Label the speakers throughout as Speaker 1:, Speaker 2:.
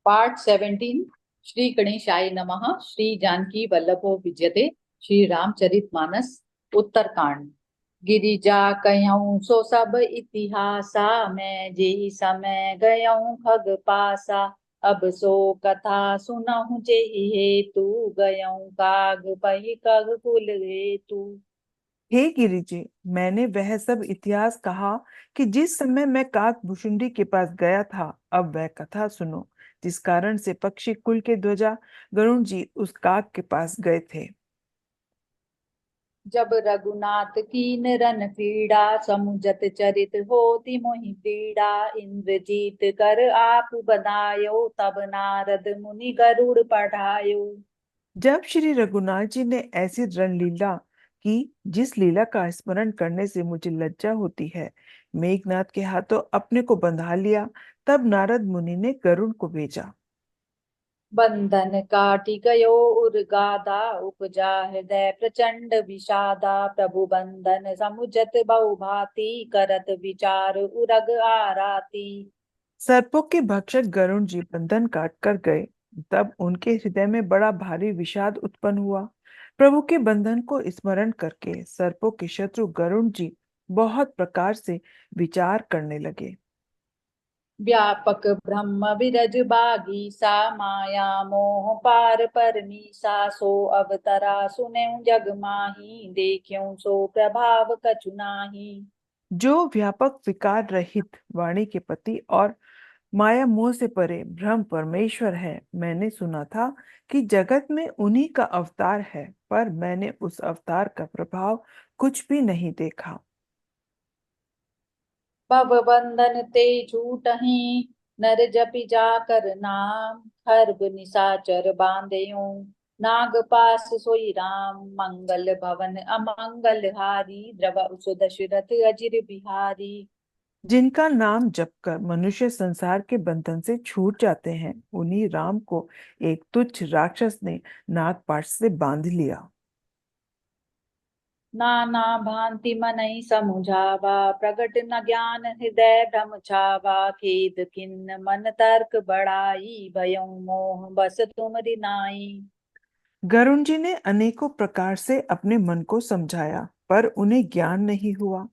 Speaker 1: Part 17। Shri गणेशाय नमः। श्री जानकी वल्लभो विजयते। श्री रामचरितमानस। उत्तरकांड। गिरिजा कहऊँ सो सब इतिहासा, मैं जेहि समय गयऊँ खग पासा। अब सो कथा सुनहु जेहि हेतु, गयऊँ काग पहि कग कुल हेतु।
Speaker 2: हे गिरिजे, मैंने वह सब इतिहास कहा कि जिस समय मैं काकभूषुंडी के पास गया था। अब वह कथा सुनो, जिस कारण से पक्षी कुल के ध्वजा गरुण जी उस काक के पास गए थे।
Speaker 1: जब रघुनाथ कीन रन क्रीड़ा, समुझत चरित होती मोहि पीड़ा। इंद्रजीत कर आप बधायो, तब नारद मुनि गरुड़ पढ़ायो।
Speaker 2: जब श्री रघुनाथ जी ने ऐसी रणलीला की जिस लीला का स्मरण करने से मुझे लज्जा होती है, मेघनाथ के हाथों अपने को बंधा लिया, तब नारद मुनि ने गरुड़ को भेजा।
Speaker 1: बंधन काटी गयो उर्गादा, उपजा हृदय प्रचंड विषादा। प्रभु बंधन समुझत बहु भांति, करत विचार उरग आराती।
Speaker 2: सर्पों के भक्षक गरुण जी बंधन काट कर गए। तब उनके हृदय में बड़ा भारी विषाद उत्पन्न हुआ। प्रभु के बंधन को स्मरण करके सर्पों के शत्रु गरुण जी बहुत प्रकार से विचार करने लगे।
Speaker 1: व्यापक ब्रह्म विरज बागीसा, माया मोह पार परमीसा। सो अवतरा सुनेउ जग माही, देखियो सो प्रभाव कछु नाही।
Speaker 2: जो व्यापक विकार रहित वाणी के पति और माया मोह से परे ब्रह्म परमेश्वर है, मैंने सुना था कि जगत में उन्हीं का अवतार है, पर मैंने उस अवतार का प्रभाव कुछ भी नहीं देखा।
Speaker 1: भव बंधन ते छूटहि, नर जपि जाकर नाम। खर्ब निशाचर बांधेउ, नाग पास सोई राम। मंगल भवन अमंगल हारी, द्रव सो दशरथ अजिर बिहारी।
Speaker 2: जिनका नाम जपकर मनुष्य संसार के बंधन से छूट जाते हैं, उन्हीं राम को एक तुच्छ राक्षस ने नागपाश से बांध लिया।
Speaker 1: नाना भांति मनहि समुझावा, प्रगट न ज्ञान हृदय भ्रम छावा। खेद किन्न मन तर्क बढ़ाई, भयउ मोह बस तुमरि नाई।
Speaker 2: गरुण जी ने अनेकों प्रकार से अपने मन को समझाया, पर उन्हें ज्ञान नहीं हुआ।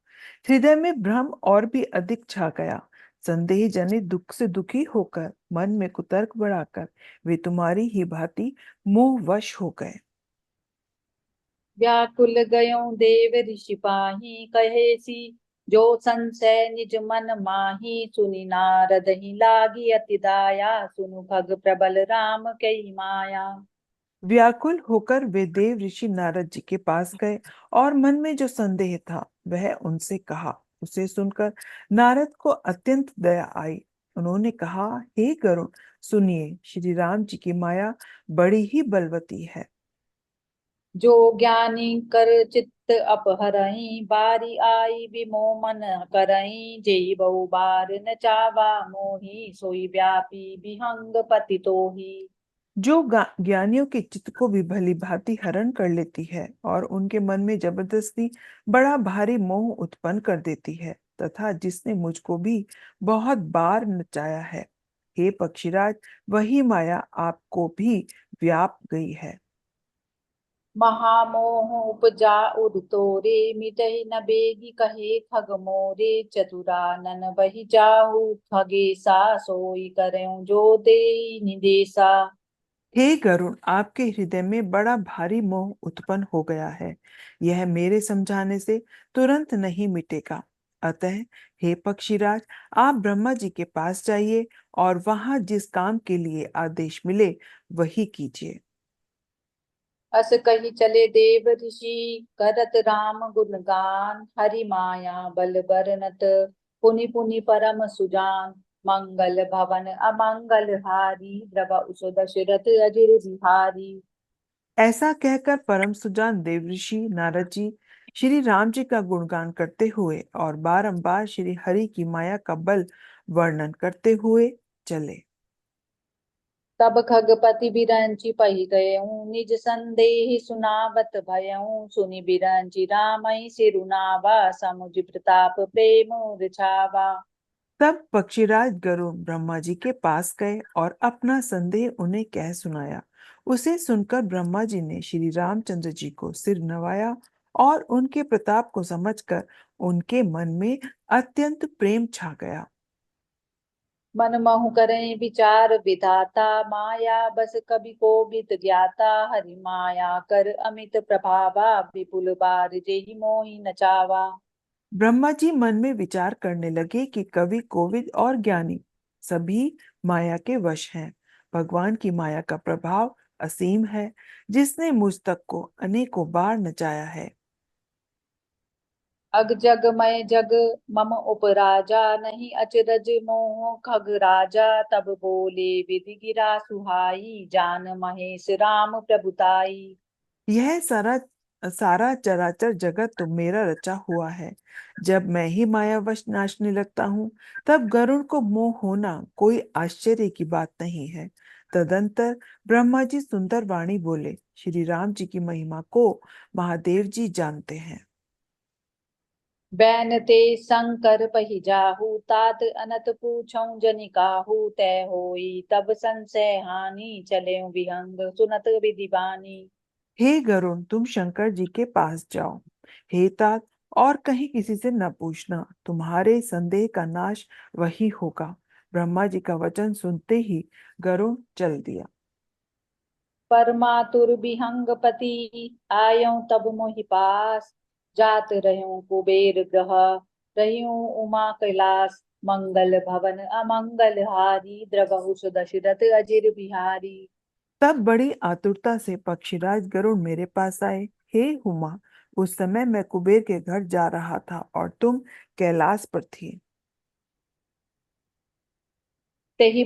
Speaker 2: हृदय में भ्रम और भी अधिक छा गया। संदेह जनित दुख से दुखी होकर, मन में कुतर्क बढ़ाकर वे तुम्हारी ही भांति मोहवश हो गए।
Speaker 1: व्याकुल गयो देव ऋषि पाही, कहेसी जो संशय निज मन माही। सुनि नारद ही लागी अति दाया, सुनु खग प्रबल राम कई माया।
Speaker 2: व्याकुल होकर वे देव ऋषि नारद जी के पास गए और मन में जो संदेह था वह उनसे कहा। उसे सुनकर नारद को अत्यंत दया आई। उन्होंने कहा, हे गरुण, सुनिए, श्री राम जी की माया बड़ी ही बलवती है।
Speaker 1: जो ज्ञानी कर चित्त अपहरई, बारी आई विमोह मन करई। जेहि बहु बार न चावा मोही, सोई व्यापी विहंग पति तोही।
Speaker 2: जो ज्ञानियों के चित्त को भी भली भांति हरण कर लेती है और उनके मन में जबरदस्ती बड़ा भारी मोह उत्पन्न कर देती है, तथा जिसने मुझको भी बहुत बार नचाया है। हे पक्षीराज, वही माया आपको भी व्याप गई है।
Speaker 1: महामोह उपजा उर तोरे, मिटहि न बेगी कहे खग मोरे। चतुरानन बहि जाहु खगेसा, सोई करें जो देई निदेसा।
Speaker 2: हे गरुण, आपके हृदय में बड़ा भारी मोह उत्पन्न हो गया है। यह मेरे समझाने से तुरंत नहीं मिटेगा। अतः हे पक्षीराज, आप ब्रह्मा जी के पास जाइए और वहां जिस काम के लिए आदेश मिले वही कीजिए।
Speaker 1: अस कही चले देव ऋषि, करत राम गुणगान। हरि माया बल बरनत, पुनि पुनि परम सुजान। मंगल भवन अमंगल हारी, द्रव उसो दशरथ अजिर बिहारी।
Speaker 2: ऐसा कहकर परम सुजान देवऋषि नारद जी श्री राम जी का गुणगान करते हुए और बारंबार श्री हरि की माया का बल वर्णन करते हुए चले।
Speaker 1: तब खगपति बिरंचि पहि गयऊँ, निज संदेह सुनावत भयऊँ। सुनि बिरंचि रामहि सिरुनावा, समुझ प्रताप प्रेम रिझावा।
Speaker 2: तब पक्षीराज गरुड़ ब्रह्मा जी के पास गए और अपना संदेह उन्हें कह सुनाया। उसे सुनकर ब्रह्मा जी ने श्री रामचंद्र जी को सिर नवाया और उनके प्रताप को समझकर उनके मन में अत्यंत प्रेम छा गया।
Speaker 1: मन महु करें विचार विधाता, माया बस कभी को बित ज्ञाता। हरि माया कर अमित प्रभावा, विपुल बार जेहि मोहि नचावा।
Speaker 2: ब्रह्मा जी मन में विचार करने लगे कि कवि, कोविद और ज्ञानी सभी माया के वश हैं। भगवान की माया का प्रभाव असीम है, जिसने मुझ तक को अनेकों बार नचाया है।
Speaker 1: अग जग मय जग मम उपराजा, नहीं अचरज मोह खग राजा। तब बोले विधि गिरा सुहाई, जान महेश राम प्रभुताई।
Speaker 2: यह सारा सारा चराचर जगत तो मेरा रचा हुआ है। जब मैं ही मायावश नाचने लगता हूँ, तब गरुड़ को मोह होना कोई आश्चर्य की बात नहीं है। तदंतर ब्रह्मा जी सुंदर वाणी बोले, श्री राम जी की महिमा को महादेव जी जानते हैं।
Speaker 1: बैन ते शंकर पहि जाहु, तात अनत पूछौ जनिकाहु। तै होई तब संशय हानि, चले विहंग सुनत विधि बानी।
Speaker 2: हे गरुण, तुम शंकर जी के पास जाओ। हे तात, और कहीं किसी से न पूछना, तुम्हारे संदेह का नाश वही होगा। ब्रह्मा जी का वचन सुनते ही गरुण चल दिया।
Speaker 1: परमातुर विहंग पति, आयौ तब मोहि पास। जात रहूं कुबेर ग्रह, रहूं उमा कैलास। मंगल भवन अमंगल हारी, द्रवहु दशरथ अजिर बिहारी।
Speaker 2: तब बड़ी आतुरता से पक्षीराज गरुड़ मेरे पास आए। हे हुमा, उस समय मैं कुबेर के घर जा रहा था और तुम कैलाश पर थी।
Speaker 1: तेहि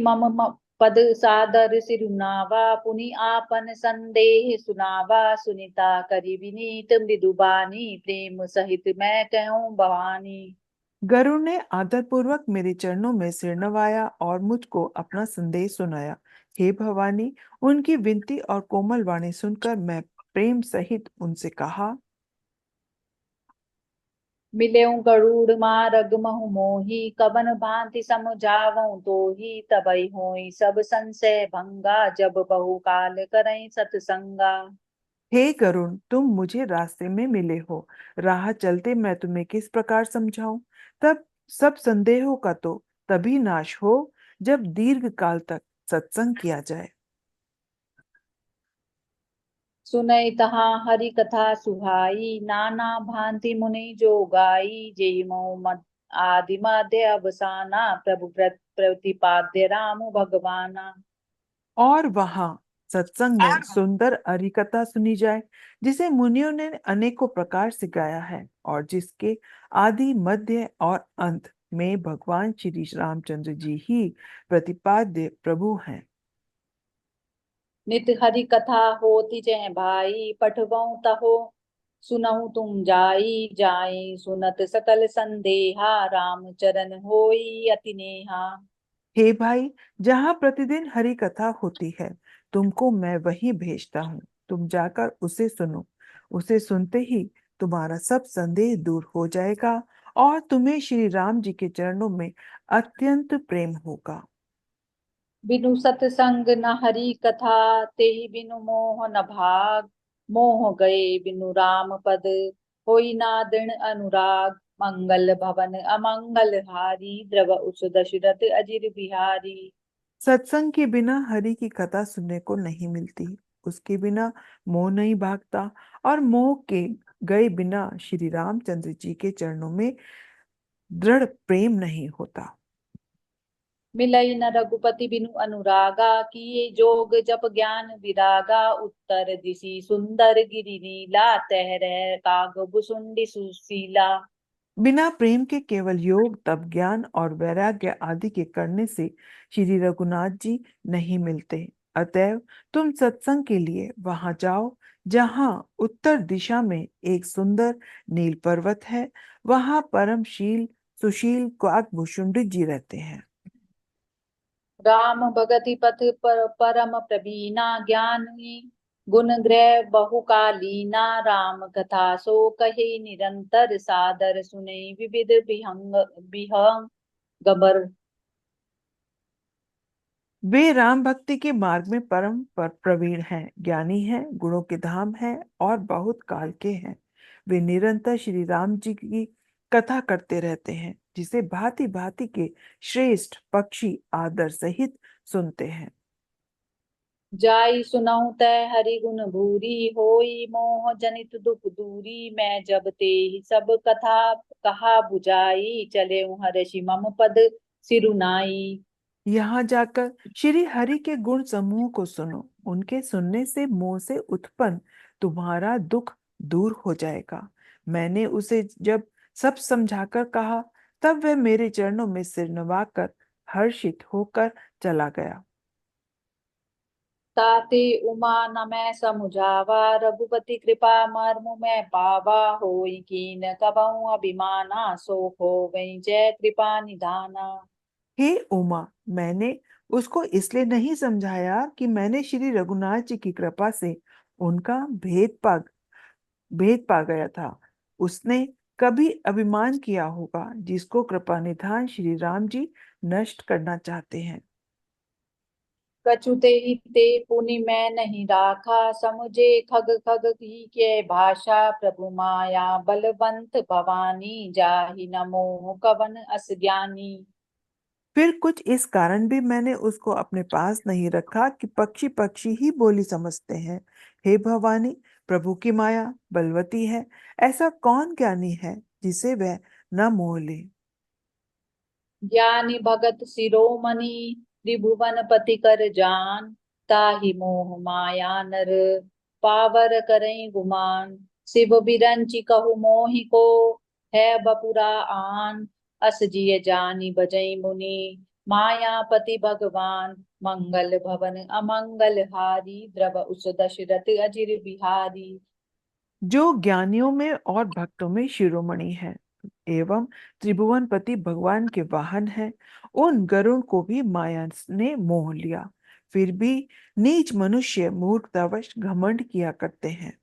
Speaker 1: पद सादर सिरुनावा, पुनि आपन संदेह सुनावा। सुनीता करि विनीत मृदुबानी, प्रेम सहित मैं कहूँ भवानी।
Speaker 2: गरुड़ ने आदरपूर्वक मेरे चरणों में सिर नवाया और मुझको अपना संदेश सुनाया। हे भवानी, उनकी विनती और कोमल वाणी सुनकर मैं प्रेम सहित उनसे कहा।
Speaker 1: मिलेऊ गरुड़ मारग महु मोही, कवन भांति समझावऊं तोही। तबई होई सब संशय भंगा, जब बहु काल करई सतसंगा।
Speaker 2: हे गरुण, तुम मुझे रास्ते में मिले हो। राह चलते मैं तुम्हें किस प्रकार समझाऊं। तब सब संदेहों का तो तभी नाश हो जब दीर्घ काल तक सत्संग किया जाए।
Speaker 1: सुनई तहाँ हरि कथा सुहाई, नाना भांति मुनि जो गाई। जेहि मऊ मद आदि मध्य अवसाना, प्रभु प्रतिपाद्य राम भगवाना।
Speaker 2: और वहां सत्संग में सुंदर हरिकथा सुनी जाए, जिसे मुनियों ने अनेकों प्रकार से गाया है और जिसके आदि, मध्य और अंत में भगवान श्री रामचंद्र जी ही प्रतिपाद्य प्रभु हैं।
Speaker 1: नित हरि कथा होती जय भाई, पठबऊं तहो सुनहु तुम जाई। जाई सुनत सकल संदेहा, राम चरण होई अति नेहा।
Speaker 2: हे भाई, जहां प्रतिदिन हरि कथा होती है, तुमको मैं वहीं भेजता हूँ। तुम जाकर उसे सुनो। उसे सुनते ही तुम्हारा सब संदेह दूर हो जाएगा और तुम्हें श्री राम जी के चरणों में अत्यंत प्रेम होगा।
Speaker 1: बिनु सतसंग न हरि कथा, तेहि बिनु मोह न भाग। मोह गए बिनु राम पद, होई ना दृढ़ अनुराग। मंगल भवन अमंगल हारी, द्रव उस दशरथ अजिर बिहारी।
Speaker 2: सत्संग के बिना हरि की कथा सुनने को नहीं मिलती। उसके बिना मोह नहीं भागता और मोह के गए बिना श्री रामचंद्र जी के चरणों में दृढ़ प्रेम नहीं होता।
Speaker 1: मिलई न रघुपति बिनु अनुरागा, किए जोग जप ज्ञान विरागा। उत्तर दिशि सुंदर गिरि नीला, तह रह काग भुसुंडी सुशीला।
Speaker 2: बिना प्रेम के केवल योग, तप, ज्ञान और वैराग्य आदि के करने से श्री रघुनाथ जी नहीं मिलते। अतएव तुम सत्संग के लिए वहां जाओ जहां उत्तर दिशा में एक सुंदर नील पर्वत है। वहां परमशील सुशील काकभूषुंडी जी रहते हैं।
Speaker 1: राम भगति पथ पर परम प्रवीणा, ज्ञानी गुण ग्रह बहुकालीना। राम कथा सो कहे निरंतर, सादर सुने विविध विहंग विहंग। गबर।
Speaker 2: वे राम भक्ति के मार्ग में परम पर प्रवीण हैं, ज्ञानी हैं, गुणों के धाम हैं और बहुत काल के हैं। वे निरंतर श्री राम जी की कथा करते रहते हैं, जिसे भांति भांति के श्रेष्ठ पक्षी आदर सहित सुनते हैं।
Speaker 1: जाई सुनहु तै हरि गुण भूरी, होई मोह जनित दुख दूरी। मैं जब ते ही सब कथा कहा बुझाई, चले हर्षि मम पद सिरुनाई।
Speaker 2: यहाँ जाकर श्री हरि के गुण समूह को सुनो। उनके सुनने से मोह से उत्पन्न तुम्हारा दुख दूर हो जाएगा। मैंने उसे जब सब समझाकर कहा, तब वह मेरे चरणों में सिर नवाकर हर्षित होकर चला गया।
Speaker 1: ताते उमा न मैं समुझावा, रघुपति कृपा मर्म मैं पावा। होई कीन कबहु अभिमाना, सो हो गई जय कृपा निधाना।
Speaker 2: हे उमा, मैंने उसको इसलिए नहीं समझाया कि मैंने श्री रघुनाथ जी की कृपा से उनका भेद पा गया था। उसने कभी अभिमान किया होगा, जिसको कृपा निधान श्री राम जी नष्ट करना चाहते हैं।
Speaker 1: कछुते ही ते पुनि मैं नहीं राखा, समुझे खग खग की के भाषा। प्रभु माया बलवंत भवानी, जाहि न मोह कवन अस ज्ञानी।
Speaker 2: फिर कुछ इस कारण भी मैंने उसको अपने पास नहीं रखा कि पक्षी पक्षी ही बोली समझते हैं। हे भवानी, प्रभु की माया बलवती है, ऐसा कौन ज्ञानी है जिसे वह न मोह ले।
Speaker 1: ज्ञानी भगत शिरोमणि, त्रिभुवन पति कर जान। ताहि मोह माया नर, पावर करई गुमान। शिव बिरंचि कहु मोहि को, है बपुरा आन। अस जिय जानी बजई मुनि, मायापति भगवान। मंगल भवन अमंगल हारी, द्रव उस दशरथ अजिर बिहारी।
Speaker 2: जो ज्ञानियों में और भक्तों में शिरोमणि है एवं त्रिभुवनपति भगवान के वाहन है, उन गरुण को भी माया ने मोह लिया। फिर भी नीच मनुष्य मूर्खतावश घमंड किया करते हैं।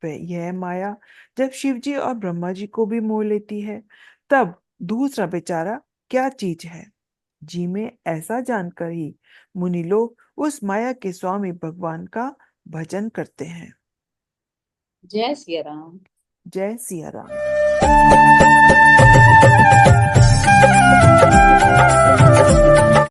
Speaker 2: वह यह माया जब शिव जी और ब्रह्मा जी को भी मोह लेती है, तब दूसरा बेचारा क्या चीज है। जी में ऐसा जानकर ही मुनि लोग उस माया के स्वामी भगवान का भजन करते हैं।
Speaker 1: जय सिया राम।
Speaker 2: जय सिया राम।